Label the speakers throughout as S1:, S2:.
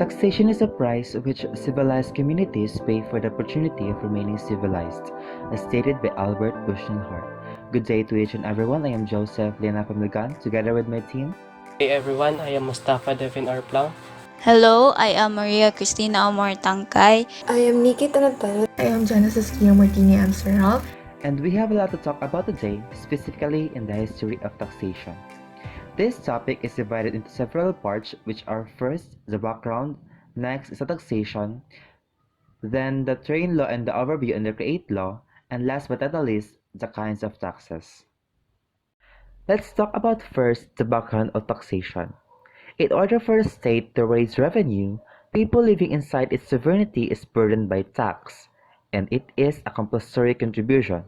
S1: Taxation is a price which civilized communities pay for the opportunity of remaining civilized, as stated by Albert Bushnell. Good day to each and everyone. I am Joseph Lena Pamilgan, together with my team.
S2: Hey everyone, I am Mustafa Devin Arplang.
S3: Hello, I am Maria Cristina Omar Tangkay.
S4: I am Nikki Tanagtalo.
S5: I am Genesis Kia Martini Amsterdam.
S1: And we have a lot to talk about today, specifically in the history of taxation. This topic is divided into several parts, which are first, the background, next is the taxation, then the train law and the overview on the create law, and last but not the least, the kinds of taxes. Let's talk about first the background of taxation. In order for a state to raise revenue, people living inside its sovereignty is burdened by tax, and it is a compulsory contribution.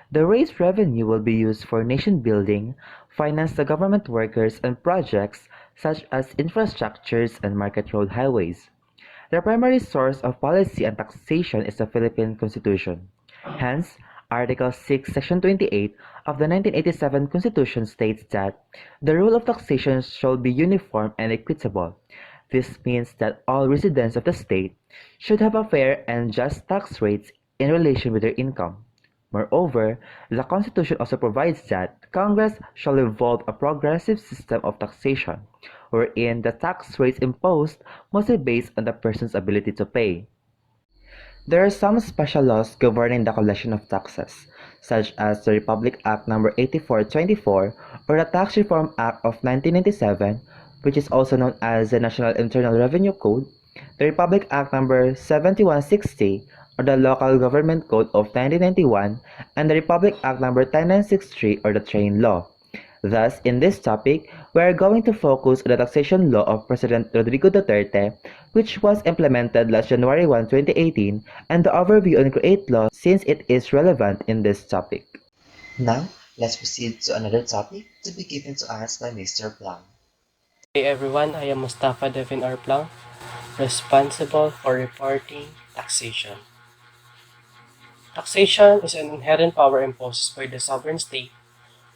S1: The raised revenue will be used for nation building, finance the government workers and projects such as infrastructures and market road highways. The primary source of policy and taxation is the Philippine Constitution. Hence, Article 6, Section 28 of the 1987 Constitution states that the rule of taxation shall be uniform and equitable. This means that all residents of the state should have a fair and just tax rates in relation with their income. Moreover, the Constitution also provides that Congress shall evolve a progressive system of taxation, wherein the tax rates imposed must be based on the person's ability to pay. There are some special laws governing the collection of taxes, such as the Republic Act No. 8424 or the Tax Reform Act of 1997, which is also known as the National Internal Revenue Code, the Republic Act No. 7160 or the Local Government Code of 1991, and the Republic Act No. 10963 or the Train Law. Thus, in this topic, we are going to focus on the taxation law of President Rodrigo Duterte, which was implemented last January 1, 2018, and the overview on Create Law since it is relevant in this topic.
S6: Now, let's proceed to another topic to be given to us by Mr. Plum.
S2: Hey everyone, I am Mustafa Devin Arplang, responsible for reporting taxation. Taxation is an inherent power imposed by the sovereign state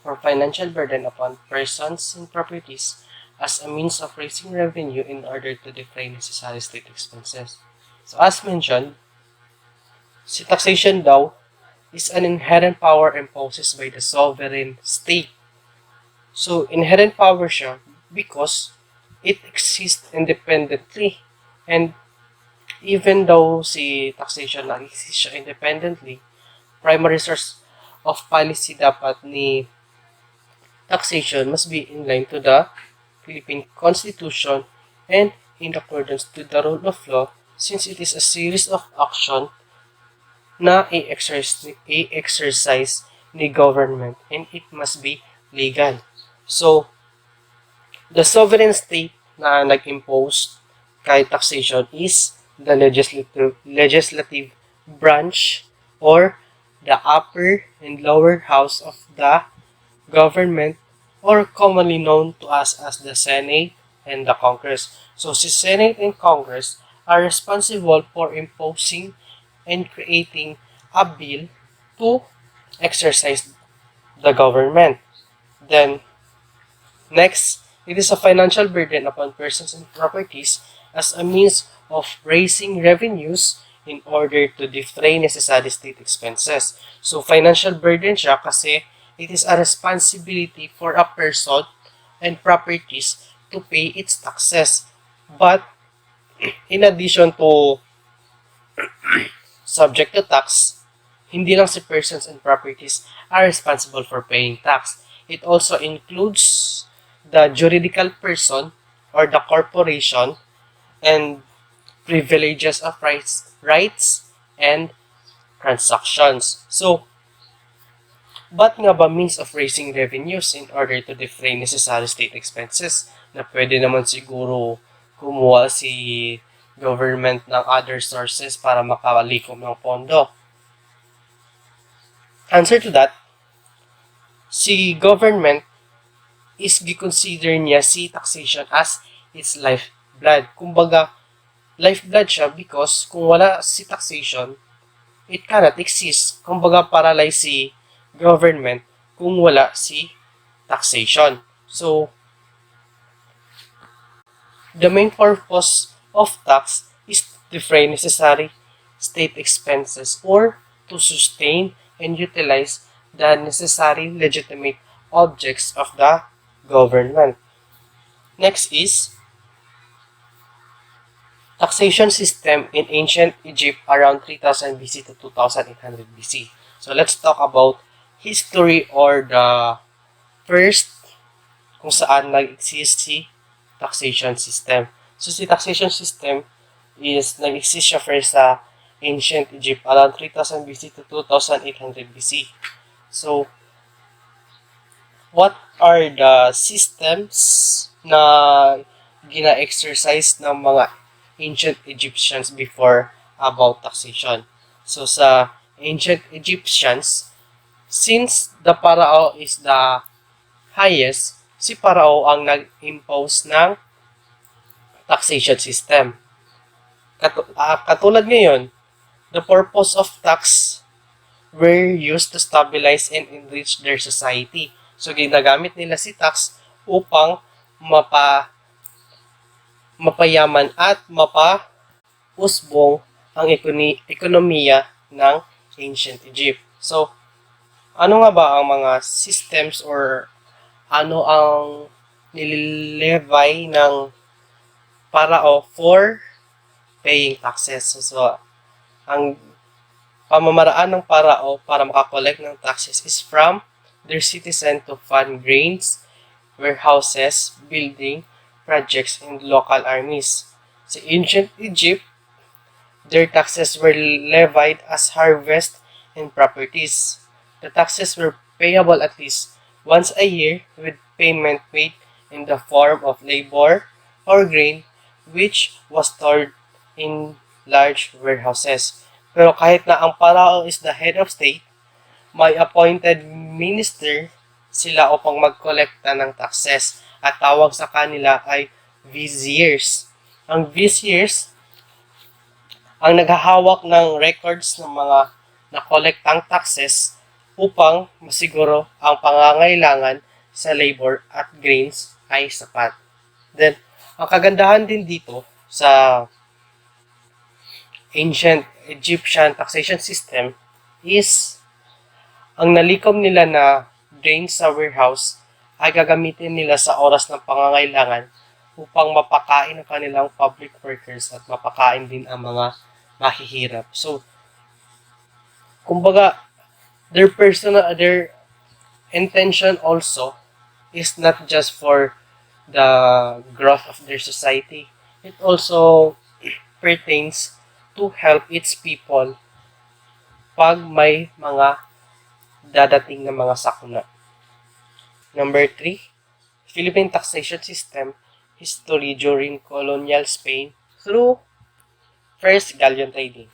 S2: for financial burden upon persons and properties as a means of raising revenue in order to defray necessary state expenses. So as mentioned, si taxation daw is an inherent power imposed by the sovereign state. So inherent power siya because it exists independently. And even though si taxation nag-exist siya independently, primary source of policy dapat ni taxation must be in line to the Philippine Constitution and in accordance to the rule of law, since it is a series of action na i-exercise ni government and it must be legal. So, the sovereign state na nag-impose kay taxation is the legislative branch or the upper and lower house of the government, or commonly known to us as the Senate and the Congress. So, si Senate and Congress are responsible for imposing and creating a bill to exercise the government. Then, next, it is a financial burden upon persons and properties as a means of raising revenues in order to defray necessary state expenses. So, financial burden siya kasi it is a responsibility for a person and properties to pay its taxes. But, in addition to subject to tax, hindi lang si persons and properties are responsible for paying tax. It also includes the juridical person or the corporation and privileges of rights and transactions. So, ba't nga ba means of raising revenues in order to defray necessary state expenses na pwede naman siguro kumuha si government ng other sources para makalikom ng pondo? Answer to that, si government is giconsider niya si taxation as its lifeblood. Kumbaga, lifeblood siya because kung wala si taxation, it cannot exist. Kumbaga, paralyze si government kung wala si taxation. So, the main purpose of tax is to defray necessary state expenses or to sustain and utilize the necessary legitimate objects of the government. Next is taxation system in ancient Egypt around 3000 BC to 2800 BC. So let's talk about history or the first kung saan nag-exist si taxation system. So si taxation system is nag-exist siya first sa ancient Egypt around 3000 BC to 2800 BC. So what are the systems na gina-exercise ng mga ancient Egyptians before about taxation? So sa ancient Egyptians, since the Parao is the highest, si Parao ang nag-impose ng taxation system. Katulad ngayon, the purpose of tax were used to stabilize and enrich their society. So, ginagamit nila si tax upang mapayaman at mapausbong ang ekonomiya ng ancient Egypt. So, ano nga ba ang mga systems or ano ang nililevy ng Parao for paying taxes? So, ang pamamaraan ng Parao para makakolekt ng taxes is from their citizen to fund grains, warehouses, building, projects, and local armies. Sa ancient Egypt, their taxes were levied as harvest and properties. The taxes were payable at least once a year with payment made in the form of labor or grain which was stored in large warehouses. Pero kahit na ang Parao is the head of state, may appointed minister sila upang magkolekta ng taxes at tawag sa kanila ay viziers. Ang viziers ang naghahawak ng records ng mga nakolektang taxes upang masiguro ang pangangailangan sa labor at grains ay sapat. Then, ang kagandahan din dito sa ancient Egyptian taxation system is ang nalikom nila na grains sa warehouse ay gagamitin nila sa oras ng pangangailangan upang mapakain ang kanilang public workers at mapakain din ang mga mahihirap. So, kumbaga, their intention also is not just for the growth of their society. It also pertains to help its people pag may mga dadating na mga sakuna. Number 3, Philippine taxation system history during colonial Spain through first galleon trading.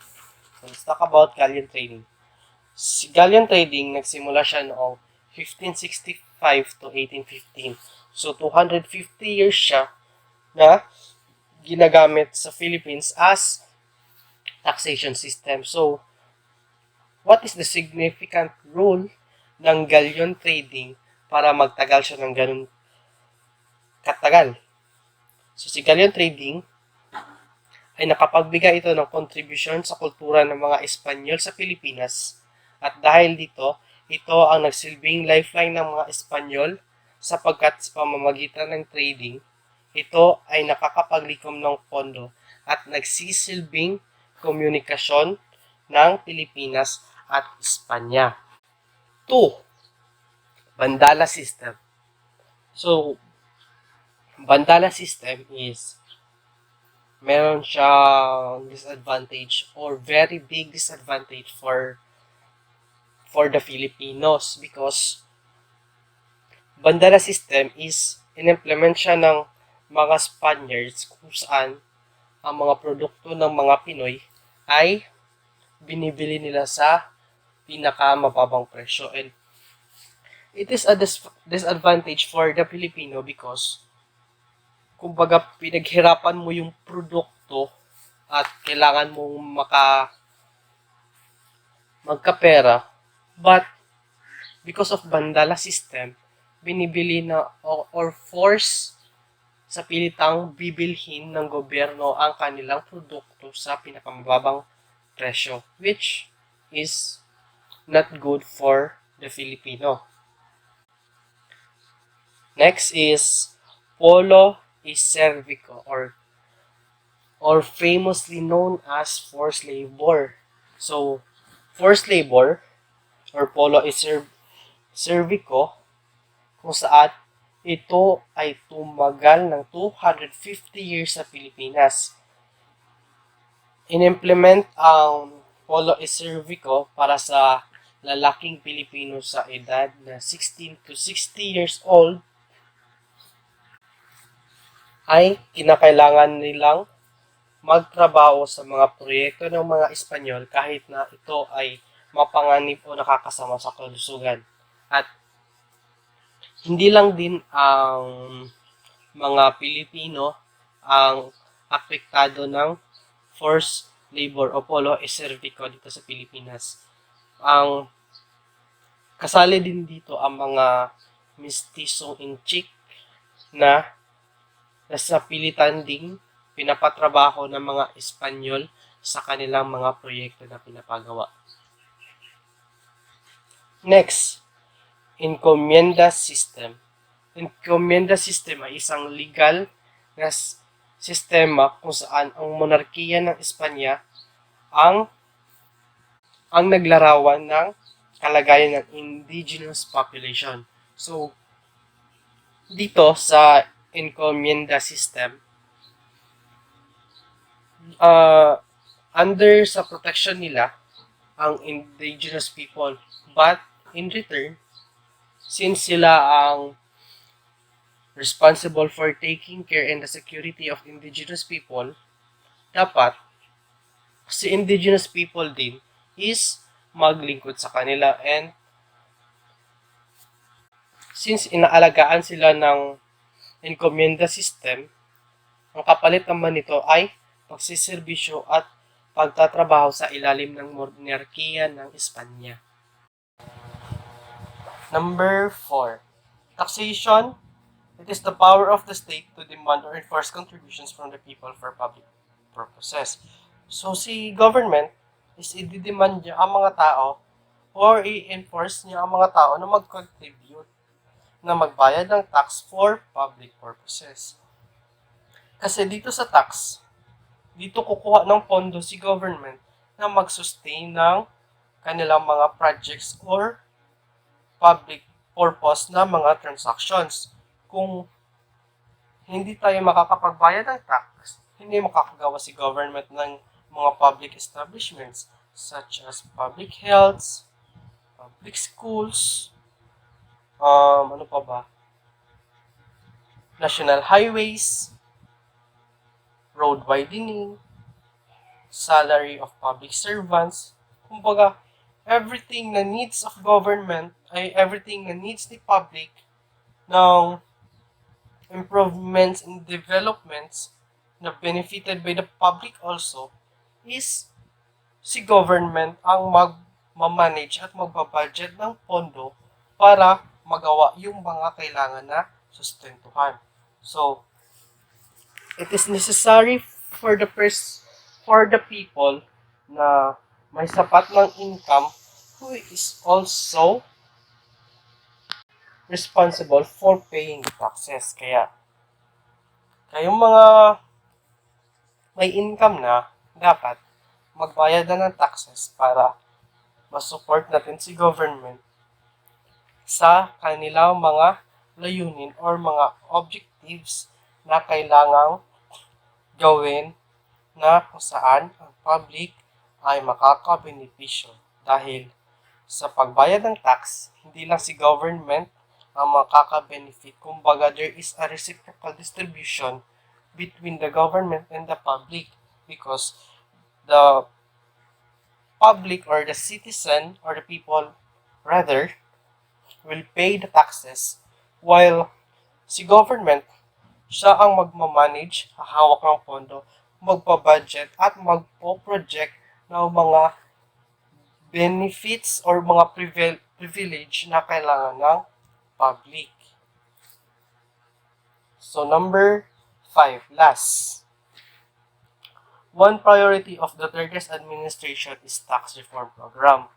S2: So let's talk about galleon trading. Si galleon trading nagsimula siya noong 1565 to 1815. So 250 years siya na ginagamit sa Philippines as taxation system. So, what is the significant role ng galleon trading para magtagal siya ng ganun katagal? So, si galleon trading ay nakapagbigay ito ng contribution sa kultura ng mga Espanyol sa Pilipinas at dahil dito, ito ang nagsilbing lifeline ng mga Espanyol sapagkat sa pamamagitan ng trading, ito ay nakakapaglikom ng pondo at nagsisilbing komunikasyon ng Pilipinas at Espanya. 2. Bandala system. So, bandala system is meron siyang disadvantage or very big disadvantage for the Filipinos because bandala system is in-implement siya ng mga Spaniards kung saan ang mga produkto ng mga Pinoy ay binibili nila sa pinakamababang presyo. And it is a disadvantage for the Filipino because kumbaga pinaghirapan mo yung produkto at kailangan mong magkapera but because of bandala system binibili na or force sa pilitang bibilhin ng gobyerno ang kanilang produkto sa pinakamababang presyo, which is not good for the Filipino. Next is polo cervico or famously known as forced labor. So, forced labor or polo cervico kung saan ito ay tumagal ng 250 years sa Pilipinas. Inimplement ang polo cervico para sa lalaking Pilipino sa edad na 16 to 60 years old ay kinakailangan nilang magtrabaho sa mga proyekto ng mga Espanyol kahit na ito ay mapanganib o nakakasama sa kalusugan. At hindi lang din ang mga Pilipino ang apektado ng forced labor o polo cervico dito sa Pilipinas. Ang kasali din dito ang mga mistisong inchik na nasa pilitan ding pinapatrabaho ng mga Espanyol sa kanilang mga proyekto na pinapagawa. Next, encomienda system. Encomienda system ay isang legal na sistema kung saan ang monarkiya ng Espanya ang naglarawan ng kalagayan ng indigenous population. So, dito sa encomienda system, under sa protection nila ang indigenous people. But in return, since sila ang responsible for taking care and the security of indigenous people, dapat si indigenous people din is maglingkod sa kanila, and since inaalagaan sila ng encomienda system, ang kapalit naman nito ay pagsiservisyo at pagtatrabaho sa ilalim ng monarkiya ng Espanya. Number 4. Taxation. It is the power of the state to demand or enforce contributions from the people for public purposes. So, si government is i-demand niya ang mga tao or i-enforce niya ang mga tao na mag-contribute, na magbayad ng tax for public purposes. Kasi dito sa tax, dito kukuha ng pondo si government na mag-sustain ng kanilang mga projects or public purpose na mga transactions. Kung hindi tayo makakapagbayad ng tax, hindi makakagawa si government ng mga public establishments such as public health, public schools, ano pa ba? National highways, road widening, salary of public servants. Kumbaga, everything na needs of government ay everything na needs the public ng improvements and developments na benefited by the public also is si government ang magmamanage at magbabudget ng pondo para magawa yung mga kailangan na sustentuhan. So, it is necessary for the people na may sapat ng income who is also responsible for paying taxes. Kaya kayong mga may income na, dapat magbayad na ng taxes para masupport natin si government sa kanilang mga layunin or mga objectives na kailangang gawin, na kung saan ang public ay makakabenepisyo. Dahil sa pagbayad ng tax, hindi lang si government ang makaka-benefit. Kumbaga, there is a reciprocal distribution between the government and the public, because the public or the citizen or the people rather will pay the taxes, while si government, siya ang magmamanage, hahawak ng pondo, magpa-budget at magpo-project ng mga benefits or mga privilege na kailangan ng public. So, number 5. Last. One priority of Duterte's administration is tax reform program.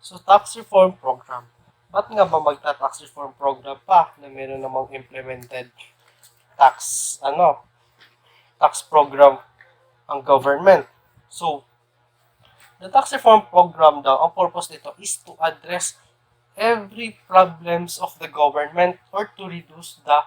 S2: So, tax reform program. Ba't nga ba magta-tax reform program pa na meron namang implemented tax, tax program ang government? So, the tax reform program daw, ang purpose nito is to address every problems of the government or to reduce the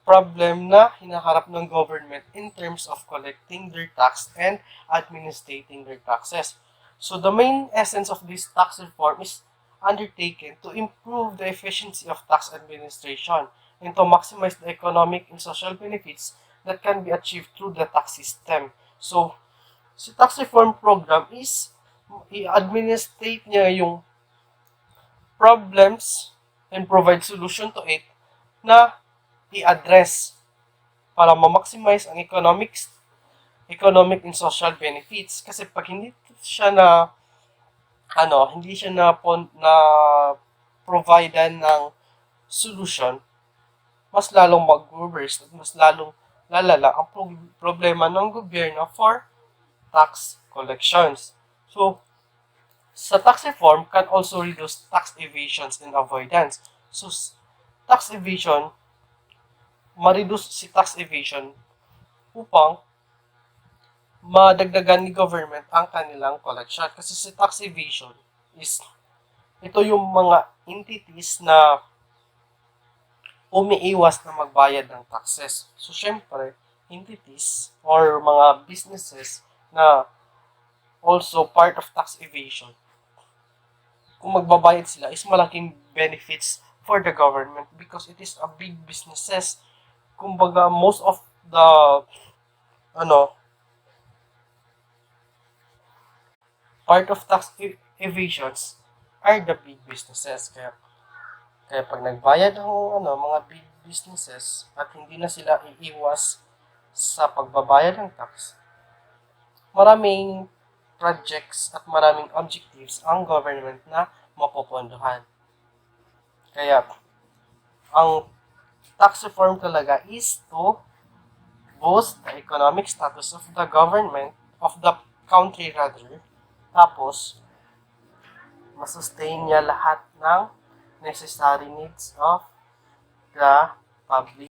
S2: problem na hinaharap ng government in terms of collecting their tax and administrating their taxes. So the main essence of this tax reform is undertaken to improve the efficiency of tax administration and to maximize the economic and social benefits that can be achieved through the tax system. So, si tax reform program is i-administrate niya yung problems and provide solution to it na i-address para ma-maximize ang economic and social benefits. Kasi pag hindi siya na providean ng solution, mas lalong mag-reverse at mas lalong lalala ang problema ng gobyerno for tax collections. So, sa tax reform can also reduce tax evasions and avoidance. So, tax evasion, ma-reduce si tax evasion upang madagdagan ni government ang kanilang collection. Kasi si tax evasion is, ito yung mga entities na umiiwas na magbayad ng taxes. So, syempre, entities or mga businesses na also part of tax evasion, kung magbabayad sila is malaking benefits for the government because it is a big businesses. Kumbaga, most of the part of tax evasions are the big businesses. Kaya pag nagbayad ang mga big businesses at hindi na sila iiwas sa pagbabayad ng tax, maraming projects at maraming objectives ang government na mapopondohan. Kaya, ang tax reform talaga is to boost the economic status of the government, of the country rather, tapos, masustain niya lahat ng necessary needs of the public